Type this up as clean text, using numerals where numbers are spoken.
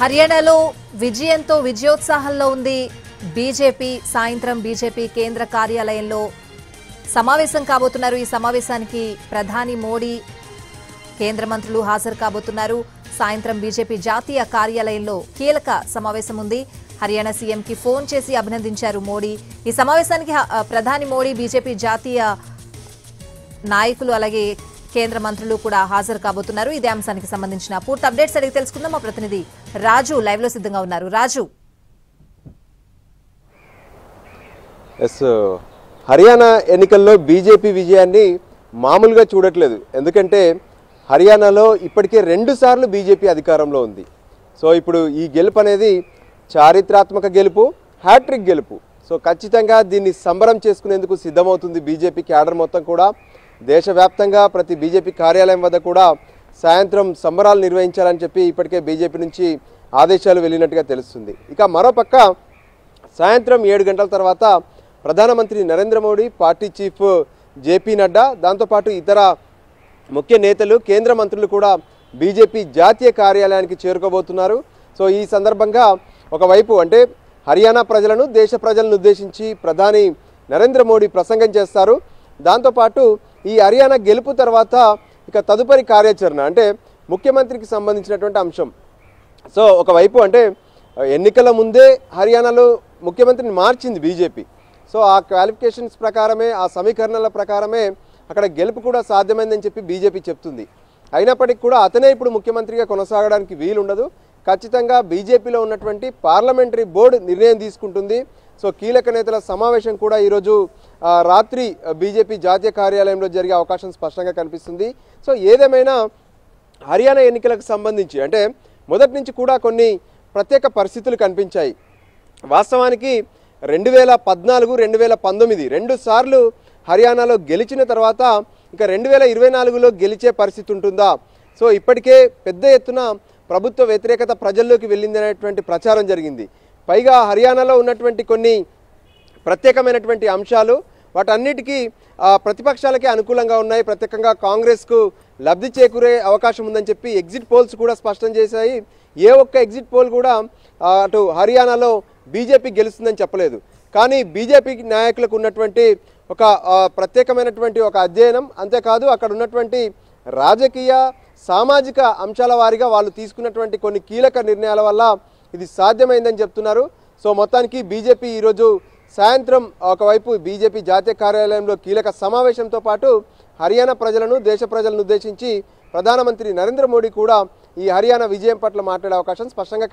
హర్యానాలో విజయంతో విజయోత్సాహంలో ఉంది బీజేపీ. సాయంత్రం బీజేపీ కేంద్ర కార్యాలయంలో సమావేశం కాబోతున్నారు. ఈ సమావేశానికి ప్రధాని మోడీ, కేంద్ర మంత్రులు హాజరు కాబోతున్నారు. సాయంత్రం బీజేపీ జాతీయ కార్యాలయంలో కీలక సమావేశం ఉంది. హర్యానా సీఎంకి ఫోన్ చేసి అభినందించారు మోడీ. ఈ సమావేశానికి ప్రధాని మోడీ, బీజేపీ జాతీయ నాయకులు అలాగే కేంద్ర మంత్రులు కూడా హాజరు కాబోతున్నారు. ఇదే అంశానికి సంబంధించిన పూర్తి అప్డేట్స్ అడిగి తెలుసుకుందాం. మా ప్రతినిధి రాజు లైవ్ లో సిద్ధంగా ఉన్నారు. రాజు, హర్యానా ఎన్నికల్లో బీజేపీ విజయాన్ని మామూలుగా చూడట్లేదు. ఎందుకంటే హర్యానాలో ఇప్పటికే 2 సార్లు బీజేపీ అధికారంలో ఉంది. సో ఇప్పుడు ఈ గెలుపు అనేది చారిత్రాత్మక గెలుపు, హ్యాట్రిక్ గెలుపు. సో ఖచ్చితంగా దీన్ని సంబరం చేసుకునేందుకు సిద్ధమవుతుంది బీజేపీ క్యాడర్ మొత్తం కూడా. దేశవ్యాప్తంగా ప్రతి బీజేపీ కార్యాలయం వద్ద కూడా సాయంత్రం సంబరాలు నిర్వహించాలని చెప్పి ఇప్పటికే బీజేపీ నుంచి ఆదేశాలు వెళ్ళినట్టుగా తెలుస్తుంది. ఇక మరోపక్క సాయంత్రం 7 గంటల తర్వాత ప్రధానమంత్రి Narendra Modi, party chief JP Nadda, దాంతోపాటు ఇతర ముఖ్య నేతలు, కేంద్ర మంత్రులు కూడా బీజేపీ జాతీయ కార్యాలయానికి చేరుకోబోతున్నారు. సో ఈ సందర్భంగా ఒకవైపు అంటే హర్యానా ప్రజలను, దేశ ప్రజలను ఉద్దేశించి ప్రధాని నరేంద్ర మోడీ ప్రసంగం చేస్తారు. దాంతోపాటు ఈ హర్యానా గెలుపు తర్వాత ఇక తదుపరి కార్యాచరణ అంటే ముఖ్యమంత్రికి సంబంధించినటువంటి అంశం. సో ఒకవైపు అంటే ఎన్నికల ముందే హర్యానాలో ముఖ్యమంత్రిని మార్చింది బీజేపీ. సో ఆ క్వాలిఫికేషన్స్ ప్రకారమే, ఆ సమీకరణల ప్రకారమే అక్కడ గెలుపు కూడా సాధ్యమైందని చెప్పి బీజేపీ చెప్తుంది. అయినప్పటికీ కూడా అతనే ఇప్పుడు ముఖ్యమంత్రిగా కొనసాగడానికి వీలుండదు. ఖచ్చితంగా బీజేపీలో ఉన్నటువంటి పార్లమెంటరీ బోర్డు నిర్ణయం తీసుకుంటుంది. సో కీలక నేతల సమావేశం కూడా ఈరోజు రాత్రి బీజేపీ జాతీయ కార్యాలయంలో జరిగే అవకాశం స్పష్టంగా కనిపిస్తుంది. సో ఏదేమైనా హర్యానా ఎన్నికలకు సంబంధించి అంటే మొదటి నుంచి కూడా కొన్ని ప్రత్యేక పరిస్థితులు కనిపించాయి. వాస్తవానికి 2014, 2019 2 సార్లు హర్యానాలో గెలిచిన తర్వాత ఇక 2024లో గెలిచే పరిస్థితి ఉంటుందా? సో ఇప్పటికే పెద్ద ఎత్తున ప్రభుత్వ వ్యతిరేకత ప్రజల్లోకి వెళ్ళిందనేటువంటి ప్రచారం జరిగింది. పైగా హర్యానాలో ఉన్నటువంటి కొన్ని ప్రత్యేకమైనటువంటి అంశాలు వాటన్నిటికీ ప్రతిపక్షాలకే అనుకూలంగా ఉన్నాయి. ప్రత్యేకంగా కాంగ్రెస్కు లబ్ధి చేకూరే అవకాశం ఉందని చెప్పి ఎగ్జిట్ పోల్స్ కూడా స్పష్టం చేశాయి. ఏ ఒక్క ఎగ్జిట్ పోల్ కూడా అటు హర్యానాలో బీజేపీ గెలుస్తుందని చెప్పలేదు. కానీ బీజేపీ నాయకులకు ఉన్నటువంటి ఒక ప్రత్యేకమైనటువంటి ఒక అధ్యయనం, అంతేకాదు అక్కడ ఉన్నటువంటి రాజకీయ, సామాజిక అంశాల వారీగా వాళ్ళు తీసుకున్నటువంటి కొన్ని కీలక నిర్ణయాల వల్ల ఇది సాధ్యమైందని చెప్తున్నారు. సో మొత్తానికి బీజేపీ ఈరోజు సాయంత్రం ఒకవైపు బీజేపీ జాతీయ కార్యాలయంలో కీలక సమావేశంతో పాటు హర్యానా ప్రజలను, దేశ ప్రజలను ఉద్దేశించి ప్రధానమంత్రి నరేంద్ర మోడీ కూడా ఈ హర్యానా విజయం పట్ల మాట్లాడే అవకాశం స్పష్టంగా